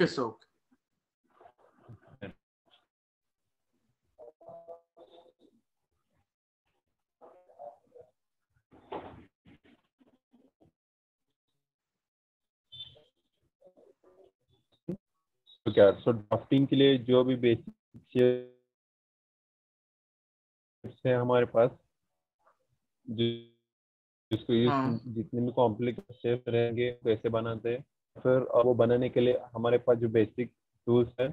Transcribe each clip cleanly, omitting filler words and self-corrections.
सो तो क्या, सो ड्राफ्टिंग के लिए जो भी बेसिक है हमारे पास, जिसको हाँ जितने भी कॉम्प्लेक्स शेप रहेंगे कैसे बनाते हैं, फिर वो बनाने के लिए हमारे पास जो बेसिक टूल्स हैं,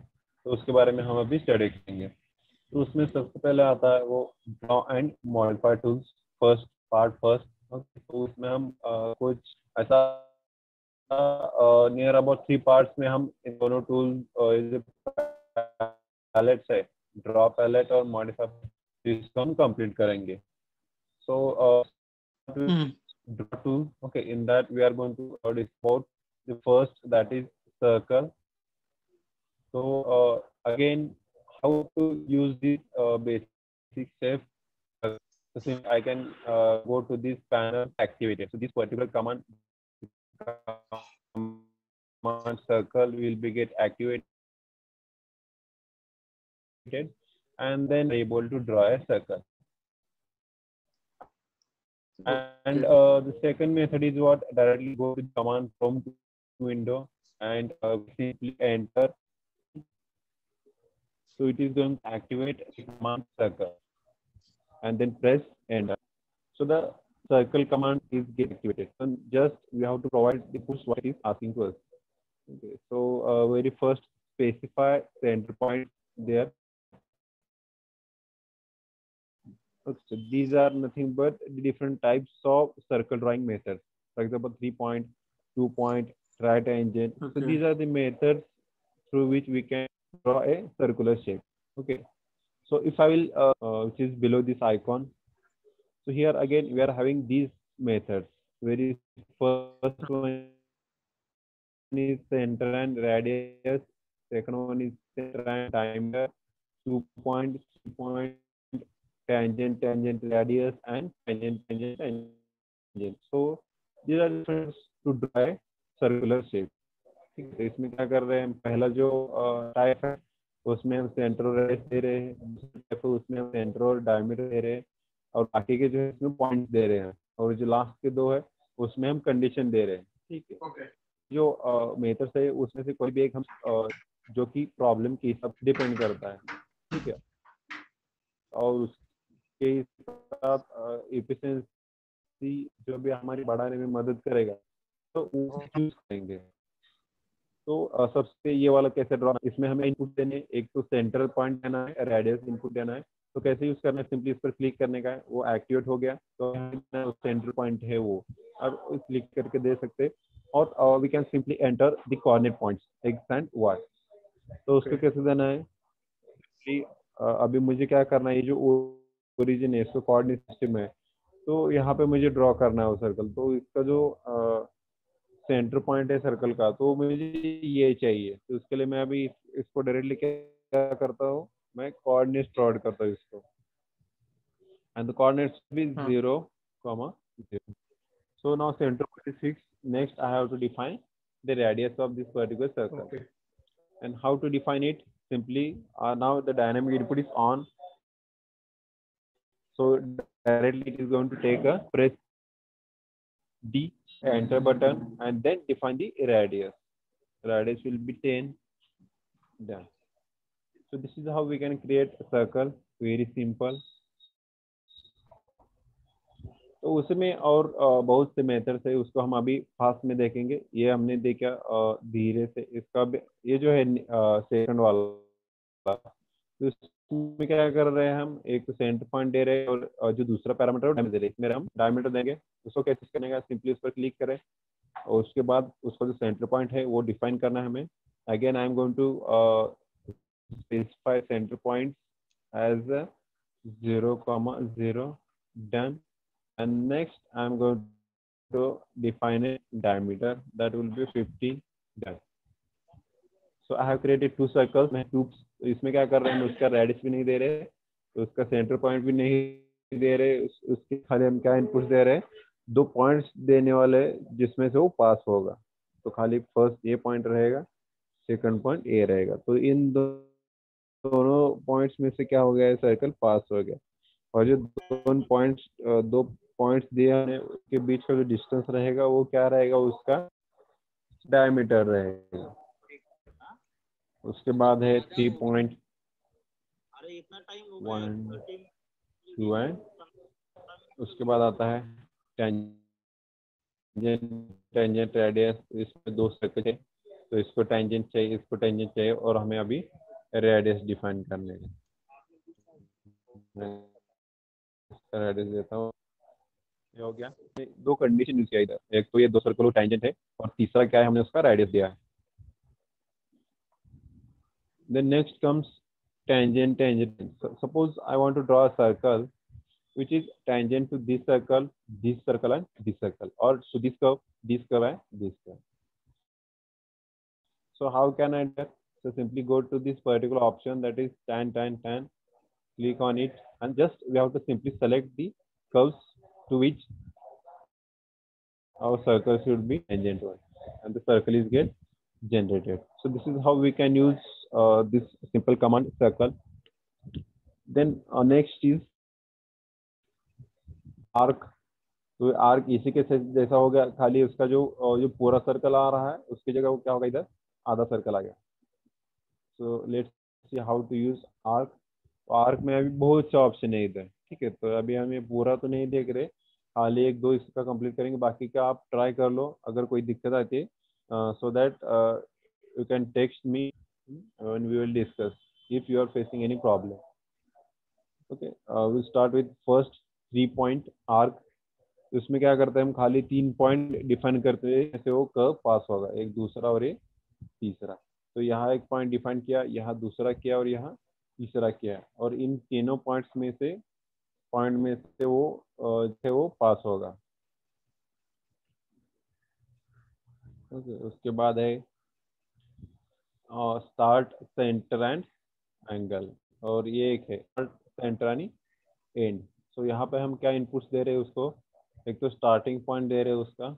तो उसके बारे में हम अभी स्टडी करेंगे। तो उसमें सबसे पहले आता है वो draw and modify tools, first. तो उसमें हम कुछ ऐसा नियर अबाउट 3 पार्ट्स में हम इन दोनों टूल पैलेट्स है, ड्रॉ पैलेट और मॉडिफाई, इसको हम कंप्लीट करेंगे। सो draw tool. Okay, in that we are going to discuss the first, that is circle. So again, how to use this basic shape. So since I can go to this panel activated. So this particular command circle will be get activated, and then able to draw a circle. And the second method is what, directly go to the command prompt window and simply enter. So it is going to activate the command circle and then press enter. So the circle command is get activated. And just we have to provide the push what it is asking to us. Okay. So very first specify the center point there. Okay. So these are nothing but the different types of circle drawing methods. For example, 3-point, 2-point, right tangent. So these are the methods through which we can draw a circular shape. Okay. So if I will, which is below this icon. So here again we are having these methods. Very first one is center and radius. Second one is center and diameter. 2-point, 3-point, tangent, radius, and tangent. So these are different to draw a circular shape. ठीक है, तो इसमें क्या कर रहे हैं हम, पहला जो टाइप है उसमें हम सेंटर और रेडियस दे रहे हैं, दूसरा टाइप है उसमें हम सेंटर और डायमीटर दे रहे हैं, और बाकी के जो है इसमें पॉइंट दे रहे हैं, और जो लास्ट के दो है उसमें हम कंडीशन दे रहे हैं। ठीक है, जो मेथड्स है उसमें से कोई भी एक हम जो कि प्रॉब्लम के हिसाब से डिपेंड करता है। ठीक है, और उसके साथ एफिशिएंसी जो भी हमारी बढ़ाने में मदद करेगा तो वो चूज करेंगे। तो सबसे ये वाला कैसे ड्रॉ, इसमें हमें इनपुट देने, एक तो सेंट्रल पॉइंट देना है, रेडियस इनपुट देना है। तो कैसे यूज करना है, सिंपली इस पर क्लिक करने का है, वो एक्टिवेट हो गया, तो सेंट्रल पॉइंट है वो, अब क्लिक करके दे सकते। और we can simply enter the coordinate points X and Y. तो उसको कैसे देना है कि अभी मुझे क्या करना है, ये जो ओरिजिन है इसको कोऑर्डिनेट सिस्टम है, तो यहाँ पे मुझे ड्रॉ करना है वो सर्कल। तो इसका जो सेंटर पॉइंट है सर्कल का, तो मुझे ये चाहिए। तो उसके लिए मैं अभी इसको डायरेक्टली क्या करता हूँ, मैं कोऑर्डिनेट्स प्रोवाइड करता हूँ इसको, and the coordinates be 0, 0. So now center point is fixed. Next, I have to define the radius of this particular circle. Okay. And how to define it? Simply, now the dynamic input is on. So directly it is going to take a press D, enter button, and then define the radius. Radius will be 10. Done. So this is how we can create a circle. Very simple. तो उसमें और बहुत से methods है, उसको हम अभी fast में देखेंगे। ये हमने देखा धीरे से, इसका ये जो है सेकंड वाला, तो इसमें क्या कर रहे हैं हम, एक तो सेंटर पॉइंट दे रहे हैं और जो दूसरा पैरामीटर है दे रहे हैं। इसमें हम डायमीटर देंगे, उसको कैसे करने का, सिंपली उस पर क्लिक करें और उसके बाद उसका जो सेंटर पॉइंट है वो डिफाइन करना है हमें। Again I am going to specify centre point as 0,0. Done. And next I'm going to define a diameter that will be 50. Done. So I have created 2 circles. मैं 2 इसमें क्या कर रहे हैं, उसका रेडियस भी नहीं दे रहे, तो उसका सेंटर पॉइंट भी नहीं दे रहे, उसके खाली हम क्या इनपुट दे रहे हैं, 2 पॉइंट्स देने वाले जिसमें से वो पास होगा। तो खाली फर्स्ट ये पॉइंट रहेगा सेकंड पॉइंट ए रहेगा। तो इन दोनों पॉइंट्स में से क्या हो गया है, सर्कल पास हो गया। और जो दो पॉइंट्स दिए हमने उसके बीच का जो डिस्टेंस रहेगा वो क्या रहेगा, उसका डायमीटर रहेगा। उसके बाद है 3.1 टू है। उसके बाद आता है टेंजेंट रेडियस। इसमें दो सर्कल है, तो इसको टेंजेंट चाहिए, इसको टेंजेंट चाहिए, और हमें अभी रेडियस डिफाइन करने का। रेडियस देता हूँ, ये हो गया। दो कंडीशन यूज किया इधर, एक तो ये दो सर्कल टेंजेंट है, और तीसरा क्या है, हमने उसका रेडियस दिया है। Then next comes tangent tangent. Suppose I want to draw a circle which is tangent to this circle, and this circle, or to this curve and this curve. So how can I do that? So simply go to this particular option, that is tan. Click on it, and just we have to simply select the curves to which our circle should be tangent one, and the circle is get generated. So this is how we can use this simple command circle. Then next is arc. तो arc इसी के जैसा हो गया, खाली उसका जो जो पूरा सर्कल आ रहा है उसकी जगह वो क्या होगा, इधर आधा सर्कल आ गया। So let's see how to use arc. तो आर्क में अभी बहुत से ऑप्शन है इधर, ठीक है। तो अभी हम ये पूरा तो नहीं देख रहे, खाली एक दो इसका कंप्लीट करेंगे, बाकी का आप ट्राई कर लो। अगर कोई दिक्कत आती है so that you can text me when we will discuss if you are facing any problem. Okay, will start with first 3 point arc. उसमें क्या करते हैं, हम खाली 3 पॉइंट डिफाइन करते हैं, जैसे वो कर्व पास होगा, एक दूसरा और एक तीसरा। तो यहाँ एक पॉइंट डिफाइन किया, यहाँ दूसरा किया, और यहाँ तीसरा किया, और इन तीनों पॉइंट में से वो पास होगा। ओके, उसके बाद है स्टार्ट, सेंटर एंड एंगल, और ये एक है सेंटर यानी एंड। सो यहाँ पे हम क्या इनपुट्स दे रहे हैं उसको, एक तो स्टार्टिंग पॉइंट दे रहे हैं उसका,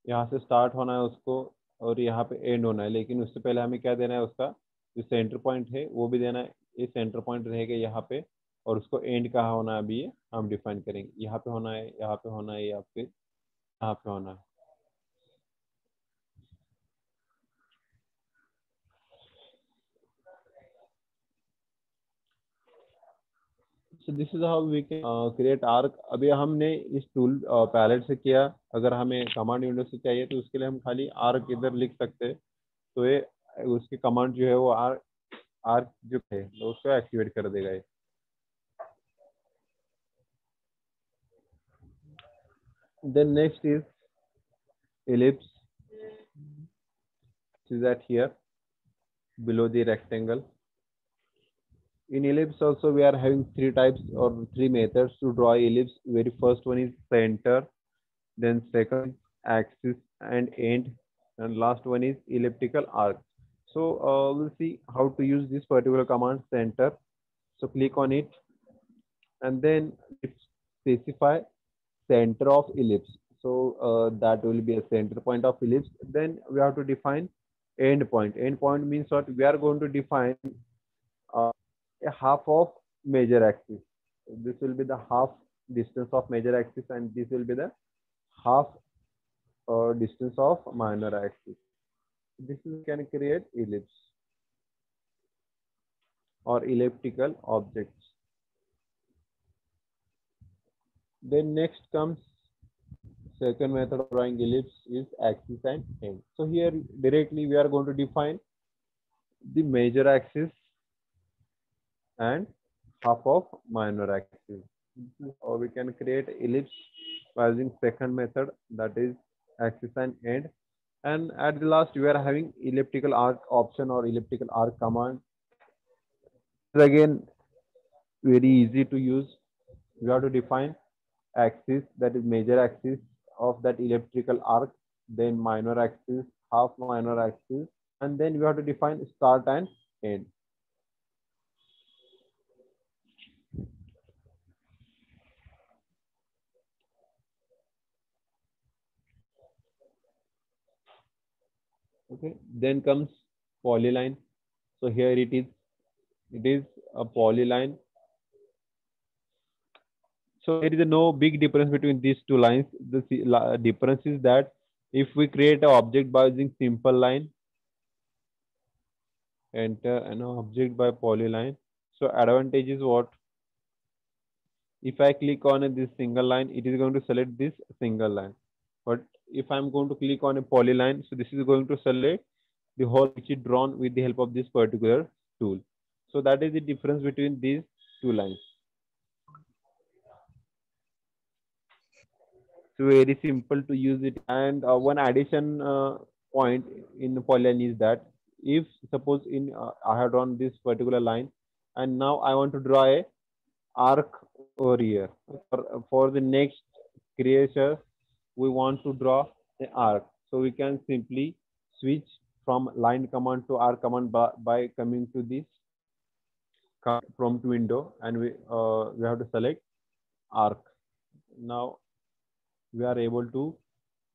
यहाँ से स्टार्ट होना है उसको, और यहाँ पे एंड होना है। लेकिन उससे पहले हमें क्या देना है, उसका जो सेंटर पॉइंट है वो भी देना है। ये सेंटर पॉइंट रहेगा यहाँ पे, और उसको एंड कहाँ होना है अभी ये हम डिफाइन करेंगे। यहाँ पे होना है, यहाँ पे होना है, या फिर यहाँ पे होना है। So this is how we can create arc। अभी हमने इस टूल पैलेट से किया। अगर हमें कमांड विंडो से चाहिए तो उसके लिए हम खाली आर्क इधर लिख सकते हैं। तो ये उसकी कमांड जो है वो आर्क आर्क जो है तो उसको एक्टिवेट कर देगा ये। Then next is ellipse, is that here below the rectangle. In ellipse also we are having three types or three methods to draw ellipse. Very first one is center, then second axis and end, and last one is elliptical arc. So we'll see how to use this particular command, center. So click on it, and then specify center of ellipse. So that will be a center point of ellipse. Then we have to define end point. End point means what? We are going to define uh, a half of major axis. This will be the half distance of major axis, and this will be the half distance of minor axis. This is can create ellipse or elliptical objects. Then next comes second method of drawing ellipse is axis and end. So here directly we are going to define the major axis and half of minor axis. Or we can create ellipse by using second method, that is axis and end. And at the last we are having elliptical arc option or elliptical arc command. Again very easy to use. We have to define axis, that is major axis of that elliptical arc, then minor axis, half minor axis, and then we have to define start and end. Okay, then comes polyline. So here it is a polyline. So there is no big difference between these two lines. The difference is that if we create an object by using simple line, enter an object by polyline. So advantage is what? If I click on this single line, it is going to select this single line. But if I'm going to click on a polyline, so this is going to select the whole which is drawn with the help of this particular tool. So that is the difference between these two lines. So very simple to use it. And one addition point in polyline is that if suppose in I have drawn this particular line and now I want to draw a arc over here. For the next creature, we want to draw the arc. So we can simply switch from line command to arc command by coming to this prompt window, and we have to select arc. Now we are able to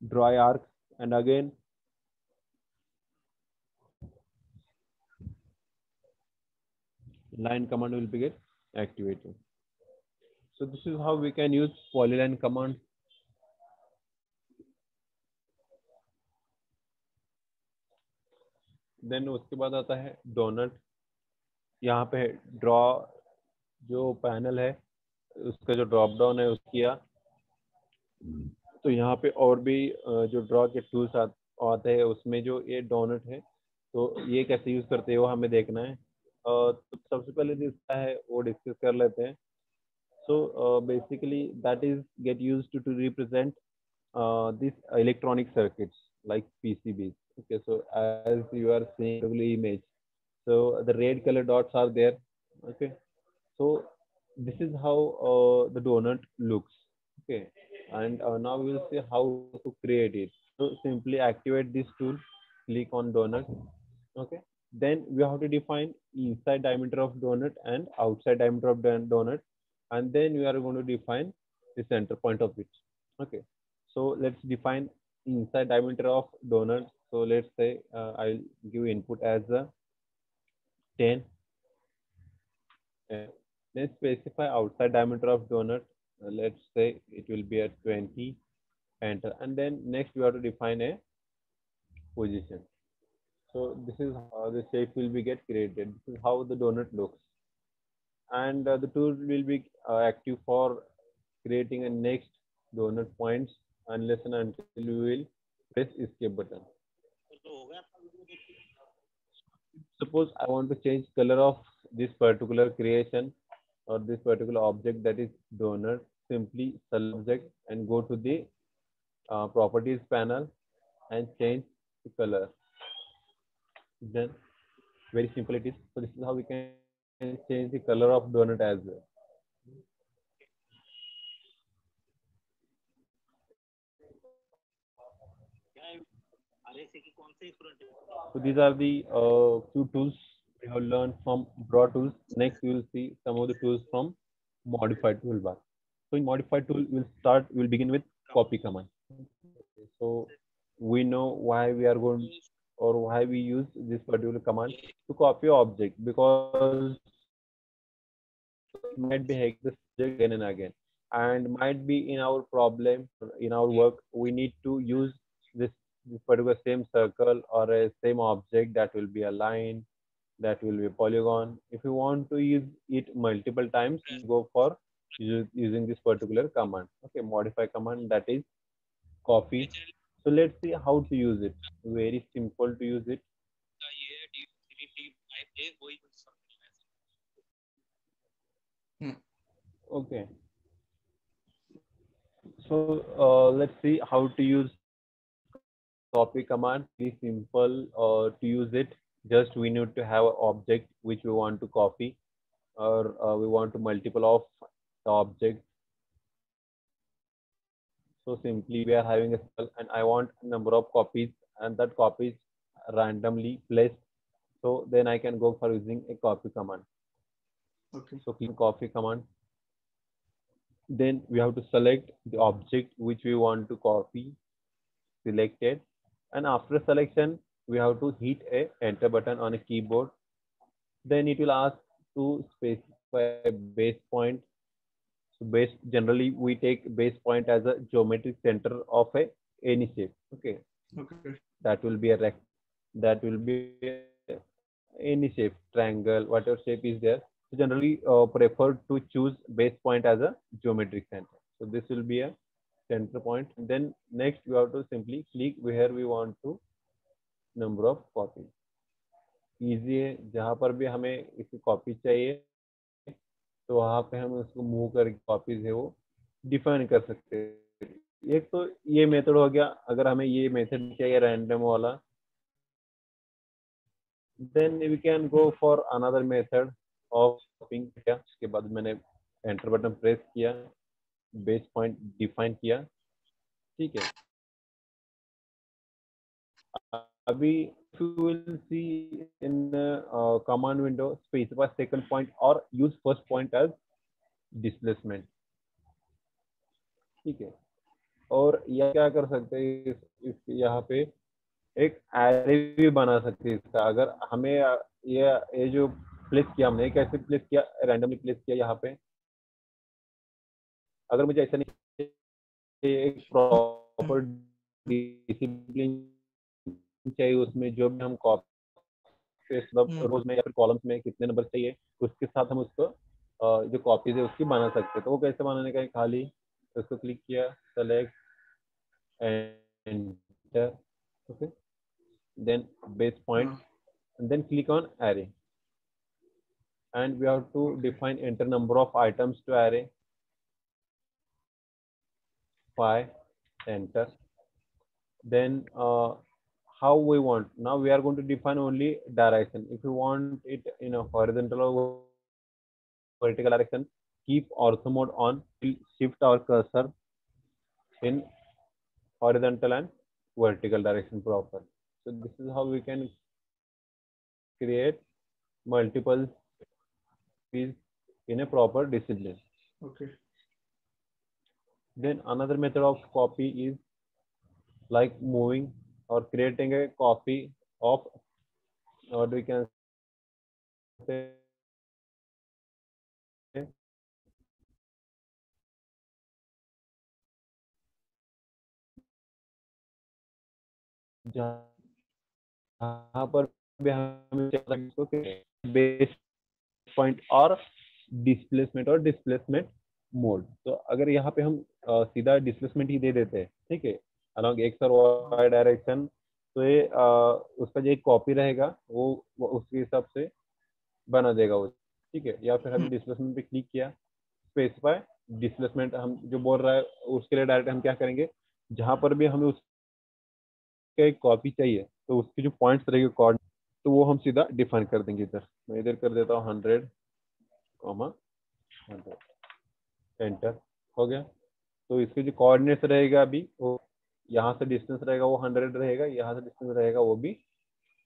draw arc, and again line command will be get activated. So this is how we can use polyline command. Then उसके बाद आता है donut. यहाँ पे draw जो panel है उसका जो ड्रॉप डाउन है उसकी किया. तो यहाँ पे और भी जो ड्रॉ के टूल्स आते हैं उसमें जो ये डोनट है तो ये कैसे यूज करते हैं वो हमें देखना है. तो सबसे पहले जिसका है वो डिस्कस कर लेते हैं. So basically that is get used to represent these electronic circuits like PCBs. Okay, so as you are seeing the image, so the red color dots are there. Okay, so this is how the donut looks. Okay, and now we will see how to create it. So simply activate this tool, click on donut. Okay, then we have to define inside diameter of donut and outside diameter of donut, and then we are going to define the center point of it. Okay, so let's define inside diameter of donut. So let's say I'll give input as a 10. Let's specify outside diameter of donut. Let's say it will be at 20. Enter, and then next we have to define a position. So this is how the shape will be get created. This is how the donut looks, and the tool will be active for creating a next donut points unless and until you will press escape button. Suppose I want to change color of this particular creation or this particular object, that is donut. Simply select object and go to the properties panel and change the color. Then very simple it is. So this is how we can change the color of donut as well. So these are the few tools we have learned from draw tools. Next we will see some of the tools from modified toolbar. So in modified tool we'll begin with copy command. So we know why we are going or why we use this particular command to copy object, because it might be hack the subject again and again, and might be in our problem in our work we need to use this particular same circle or a same object, that will be a line, that will be a polygon. If you want to use it multiple times, go for using this particular command. Okay, modify command, that is copy. So let's see how to use it. Very simple to use it. Okay. So let's see how to use copy command. Very simple to use it. Just we need to have an object which we want to copy, or we want to multiple of the object. So simply we are having a cell and I want number of copies, and that copies randomly placed. So then I can go for using a copy command. Okay. So click copy command. Then we have to select the object which we want to copy, selected, and after selection we have to hit a enter button on a keyboard. Then it will ask to specify base point. So base, generally we take base point as a geometric center of a any shape. Okay, Okay. that will be a that will be any shape, triangle, whatever shape is there. So generally prefer to choose base point as a geometric center. So this will be a center point. Then next we have to simply click where we want to number of copies. Easy है, जहाँ पर भी हमें इसकी copy चाहिए तो वहाँ पे हम उसको मूव करके कॉपीज है वो डिफाइन कर सकते हैं। एक तो ये मेथड हो गया, अगर हमें ये मेथड चाहिए रैंडम वाला, then we can go for another method of copying किया। उसके बाद मैंने एंटर बटन प्रेस किया, बेस पॉइंट डिफाइन किया, ठीक है। अभी you will see in command window specify second point or use first point as displacement, ठीक है। और यह क्या कर सकते हैं यहाँ पे एक एरे भी बना सकते हैं इसका। अगर हमें ये जो प्लेस किया हमने कैसे प्लेस किया, रैंडमली प्लेस किया यहाँ पे। अगर मुझे ऐसा नहीं चाहिए, एक प्रॉपर डिसिप्लिन चाहिए उसमें, जो भी हम कॉपी मतलब रोज में या फिर कॉलम्स में कितने नंबर चाहिए, उसके साथ हम उसको जो कॉपीज है उसकी बना सकते हैं। तो वो कैसे बनाने का है, खाली उसको क्लिक किया, select, enter, okay, then base point, हाँ. and then click on array, and we have to Okay. define enter number of items to array 5, enter. Then how we want, now we are going to define only direction. If you want it in a horizontal or vertical direction, keep ortho mode on, we'll shift our cursor in horizontal and vertical direction proper. So this is how we can create multiple copies in a proper discipline. Okay. Then another method of copy is like moving or creating a copy of, or we can say जहाँ पर भी हमें base point और displacement mode. तो अगर यहाँ पे हम सीधा डिस्प्लेसमेंट ही दे देते हैं, ठीक है, अलॉन्ग एक्स और वाई डायरेक्शन, तो ये उसका जो एक कॉपी रहेगा वो उसके हिसाब से बना देगा वो, ठीक है। या फिर हमने डिस्प्लेसमेंट पे क्लिक किया, स्पेसिफाई डिस्प्लेसमेंट हम जो बोल रहा है उसके लिए डायरेक्ट हम क्या करेंगे, जहाँ पर भी हमें उसका एक कॉपी चाहिए तो उसके जो पॉइंट्स रहेंगे कॉर्ड, तो वो हम सीधा डिफाइन कर देंगे। इधर मैं इधर कर देता हूँ 100, 100, एंटर, हो गया। तो इसके जो कोऑर्डिनेट्स रहेगा अभी वो, यहाँ से डिस्टेंस रहेगा वो 100 रहेगा, यहाँ से डिस्टेंस रहेगा वो भी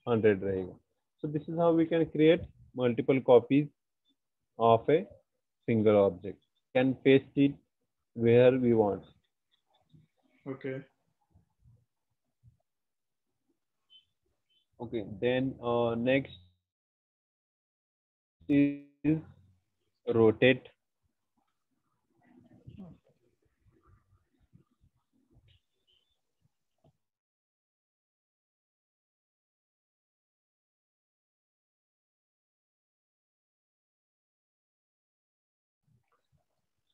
100 रहेगा। So this is how we can create multiple copies of a single object, can paste it where we want. Okay. Okay, then next is rotate.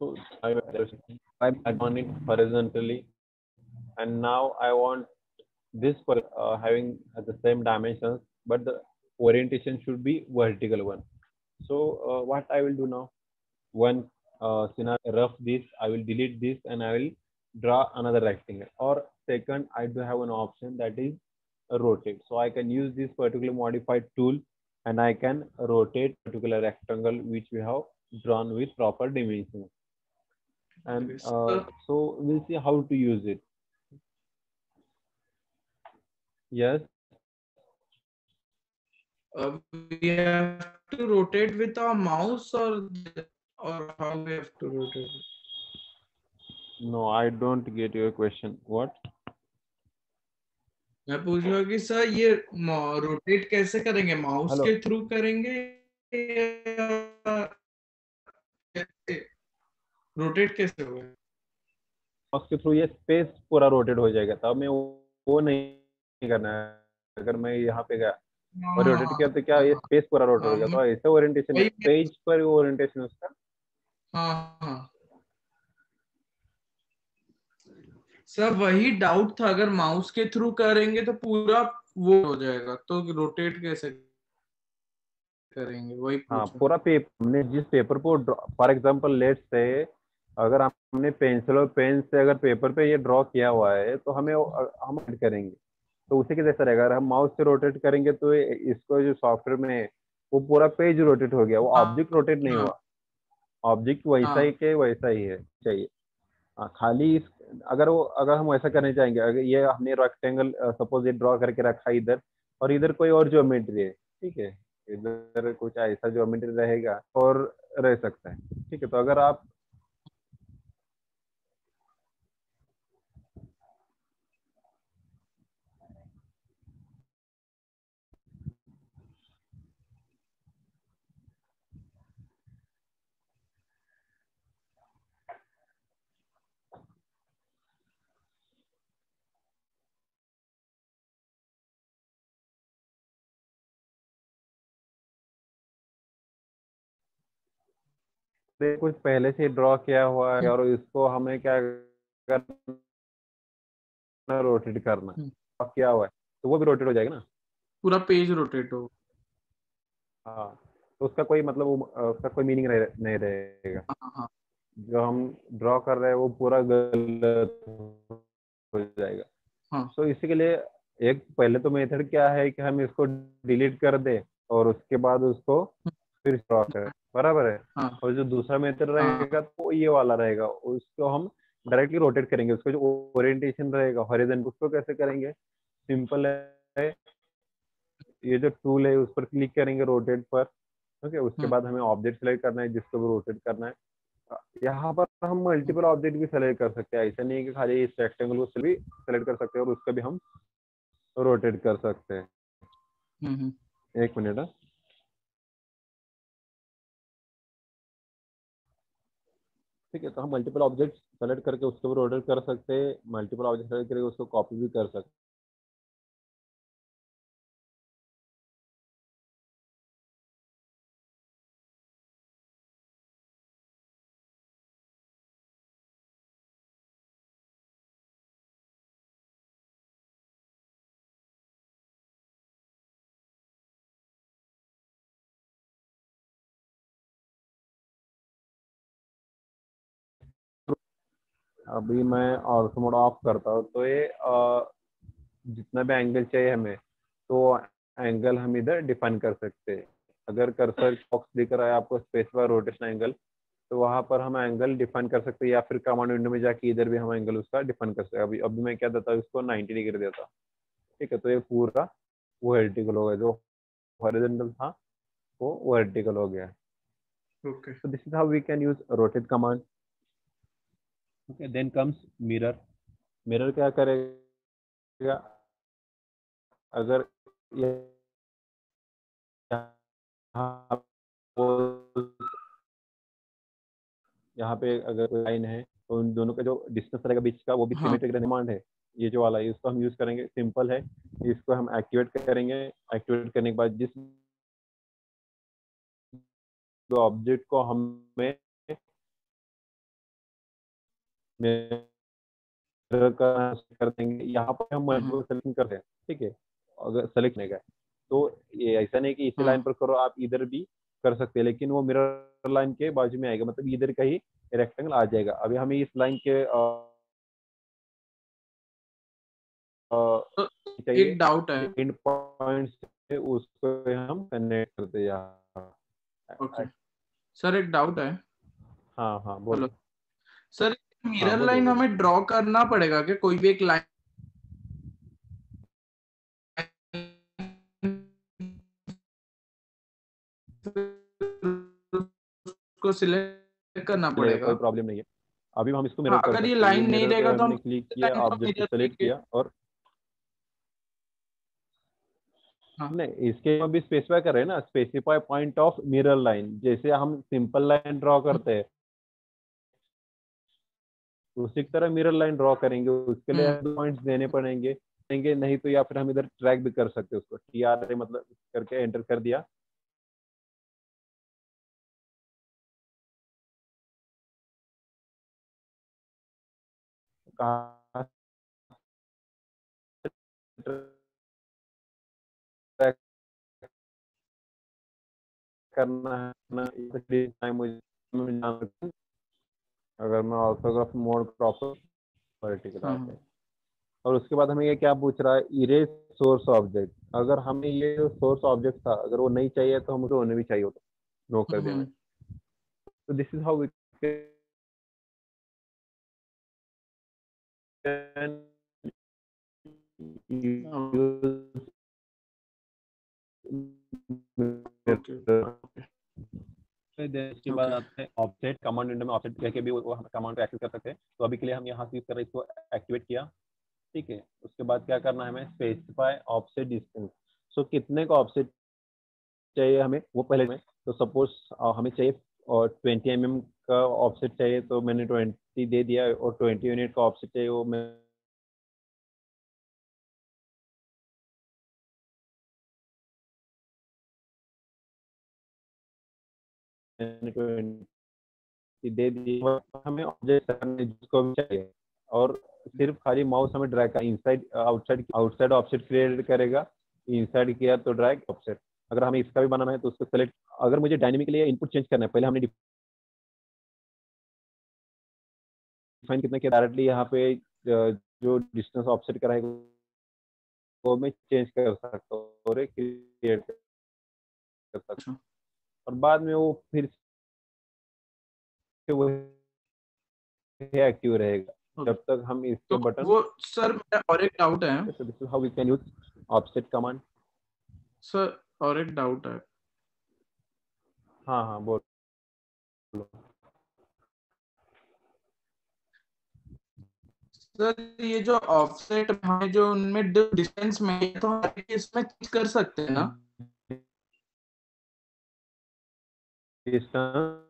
So I want it horizontally, and now I want this for having the same dimensions, but the orientation should be vertical one. So what I will do now, one scenario rough this, I will delete this and I will draw another rectangle. Or second, I do have an option that is rotate. So I can use this particular modified tool and I can rotate particular rectangle which we have drawn with proper dimensions. And Okay. So, so we'll see how to use it. Yes. we have to rotate with our mouse, or how we have to rotate it? No, I don't get your question. What? मैं पूछ रहा हूँ कि sir ये rotate कैसे करेंगे, mouse hello, के through करेंगे या रोटेट कैसे होगा? माउस के थ्रू ये स्पेस पूरा रोटेट हो जाएगा, तब मैं वो नहीं करना है। अगर मैं यहाँ पे गया और रोटेट हाँ किया तो क्या ये स्पेस पूरा रोटेट हो हाँ गया, तो ऐसे ओरिएंटेशन है, वही पेज पर ओरिएंटेशन उसका। हाँ हाँ सर वही डाउट था, अगर माउस के थ्रू करेंगे तो पूरा वो हो जाएगा, तो रोटेट कैसे करेंगे वही हाँ, पूछा। पूरा पेपर, हमने जिस पेपर को फॉर एग्जांपल लेट्स से, अगर हमने पेंसिल और पेन से अगर पेपर पे ये ड्रॉ किया हुआ है तो हम ऐड करेंगे, तो उसी के जैसा रहेगा। अगर हम माउस से रोटेट करेंगे तो इसको जो सॉफ्टवेयर में है, वो पूरा पेज रोटेट हो गया, वो हाँ ऑब्जेक्ट रोटेट नहीं हाँ हुआ। ऑब्जेक्ट वैसा ही हाँ के वैसा ही है चाहिए। हाँ, खाली अगर हम ऐसा करना चाहेंगे, अगर ये हमने रेक्टेंगल सपोज ये ड्रॉ करके रखा है इधर, और इधर कोई और ज्योमेट्री है, ठीक है, इधर कुछ ऐसा ज्योमेट्री रहेगा और रह सकता है, ठीक है। तो अगर आप कुछ पहले से ड्रॉ किया हुआ है और इसको हमें क्या करना, रोटेट करना, हम्म, ड्रॉ किया हुआ है तो वो भी रोटेट हो जाएगा ना। पूरा पेज रोटेट हो। हाँ, तो उसका कोई मतलब उसका कोई मीनिंग नहीं रहेगा। हाँ हाँ जो हम ड्रॉ कर रहे हैं वो पूरा गलत हो जाएगा। हाँ तो इसी के लिए एक पहले तो मेथड क्या है कि हम इसको डिलीट कर दें और उसके बाद उसको फिर ड्रॉ करें, बराबर है। हाँ और जो दूसरा मेथड रहेगा हाँ तो ये वाला रहेगा, उसको हम डायरेक्टली रोटेट करेंगे। उसका जो ओरिएंटेशन रहेगा हॉरिजॉन्टल, उसको कैसे करेंगे, सिंपल है। ये जो टूल है उस पर क्लिक करेंगे रोटेट पर, ओके। उसके हम्म, बाद हमें ऑब्जेक्ट सेलेक्ट करना है जिसको भी रोटेट करना है। यहाँ पर हम मल्टीपल ऑब्जेक्ट भी सेलेक्ट कर सकते हैं, ऐसा नहीं है कि खाली इस रेक्टेंगल को भी सेलेक्ट कर सकते हैं और उसका भी हम रोटेट कर सकते हैं। हम्म, एक मिनट है। ठीक है, तो हम मल्टीपल ऑब्जेक्ट सेलेक्ट करके उसको भी रोटेट कर सकते हैं, मल्टीपल ऑब्जेक्ट सेलेक्ट करके उसको कॉपी भी कर सकते हैं। अभी मैं ऑर्थो मोड ऑफ करता हूँ तो ये जितना भी एंगल चाहिए हमें, तो एंगल हम इधर डिफाइन कर सकते हैं। अगर कर्सर बॉक्स दिख रहा है आपको स्पेस बार रोटेशन एंगल, तो वहां पर हम एंगल डिफाइन कर सकते हैं, या फिर कमांड विंडो में जाके इधर भी हम एंगल उसका डिफाइन कर सकते हैं। अभी अभी मैं क्या देता हूँ, इसको 90 डिग्री देता हूँ, ठीक है। तो ये पूरा वो वर्टिकल हो गया, जो हॉरिजॉन्टल था वो वर्टिकल हो गया। Okay So this is how we can use rotate command. Okay, then comes mirror. Mirror क्या करेगा, अगर यहाँ यहाँ पे अगर कोई लाइन है तो उन दोनों का जो डिस्टेंस रहेगा बीच का, वो भी हाँ सिमेट्रिक डिमांड है। ये जो वाला है इसको हम यूज करेंगे, सिंपल है। इसको हम एक्टिवेट करेंगे। एक्टिवेट करने के बाद जिस ऑब्जेक्ट को हमें मिरर का कर देंगे, यहाँ पर हम हाँ मल्टीपल सेलेक्शन करते हैं, ठीक है। अगर सेलेक्ट नहीं गया तो ये ऐसा नहीं कि इसी लाइन हाँ पर करो, आप इधर भी कर सकते हैं, लेकिन वो मिरर लाइन के बाजू में आएगा, मतलब इधर का ही रेक्टेंगल आ जाएगा। अभी हमें इस लाइन के तो चाहिए एक डाउट है। जो एंड पॉइंट है उसको हम कनेक्ट करते हैं यहाँ। ओके सर एक डाउट है। हाँ हाँ, हेलो बोलो। सर, हाँ, मिरर बोलिए लाइन बोलिए। हमें ड्रॉ करना पड़ेगा कि कोई भी एक लाइन को सिलेक्ट करना चलेगा, कोई पड़ेगा? प्रॉब्लम नहीं है। अभी हम इसको हाँ मिरर कर अगर ये सकते हैं। ये लाइन नहीं मिरर पे रहेगा तो हम हमने क्लिक किया, लाइन को ऑब्जेक्ट को मिरर सेलेक्ट लेके। किया और हाँ। नहीं, इसके में भी स्पेसिफाई कर रहे हैं ना, specify point of mirror line, जैसे हम सिंपल लाइन ड्रॉ करते हैं उसी की तरह मिरर लाइन ड्रॉ करेंगे, उसके लिए हम्म। दो पॉइंट्स देने पड़ेंगे देंगे, नहीं तो या फिर हम इधर ट्रैक भी कर सकते हैं उसको, TRA मतलब करके एंटर कर दिया। कहाँ ट्रैक करना है ना, टाइम मुझे जान सकते हैं। अगर मैं ऑर्थोग्राफ मोड प्रॉपर वर्टिकल हाँ। आते हैं, और उसके बाद हमें ये क्या पूछ रहा है, इरेज सोर्स ऑब्जेक्ट। अगर हमें ये जो सोर्स ऑब्जेक्ट था अगर वो नहीं चाहिए तो हम उसे होने भी चाहिए होता, नो कर देना। हम्म। तो this is how we can use okay. फिर इसके बाद ओके। आते हैं ऑफसेट कमांड विंडो में, ऑफसेट कह के भी वो हम कमांड को एक्सेस कर सकते हैं। तो अभी के लिए हम यहाँ से यूज कर रहे हैं, इसको एक्टिवेट किया, ठीक है। उसके बाद क्या करना है हमें, स्पेसिफाई ऑफसेट डिस्टेंस। सो कितने का ऑफसेट चाहिए हमें वो पहले में, तो सपोज हमें चाहिए और 20 mm का ऑफसेट चाहिए, तो मैंने 20 दे दिया, और 20 यूनिट का ऑफसेट चाहिए वो मैंने 20 दे दिया। हमें ऑब्जेक्ट जिसको भी चाहिए, और सिर्फ खाली माउस हमें ड्रैग का inside outside outside offset create करेगा, इनसाइड किया तो ड्रैग ऑफसेट। अगर हमें इसका भी बनाना है तो उसको सेलेक्ट, अगर मुझे डायनेमिकली इनपुट चेंज करना है, पहले हमने डिफाइन कितना किया, डायरेक्टली यहाँ पे जो डिस्टेंस ऑफसेट कराएगा वो मैं चेंज कर सकता हूँ और क्रिएट कर सकता हूँ, अच्छा। और बाद में वो फिर से वो एक्टिव रहेगा ओके। जब तक हम तो इसके बटन। वो सर, मेरा और एक डाउट है। So this is how we can use offset command. Sir, और एक डाउट है। हाँ हाँ बोलो। सर, ये जो ऑफसेट हमें जो उनमें डिस्टेंस में है, तो हम इसमें चेंज कर सकते हैं ना? डिस्टेंस,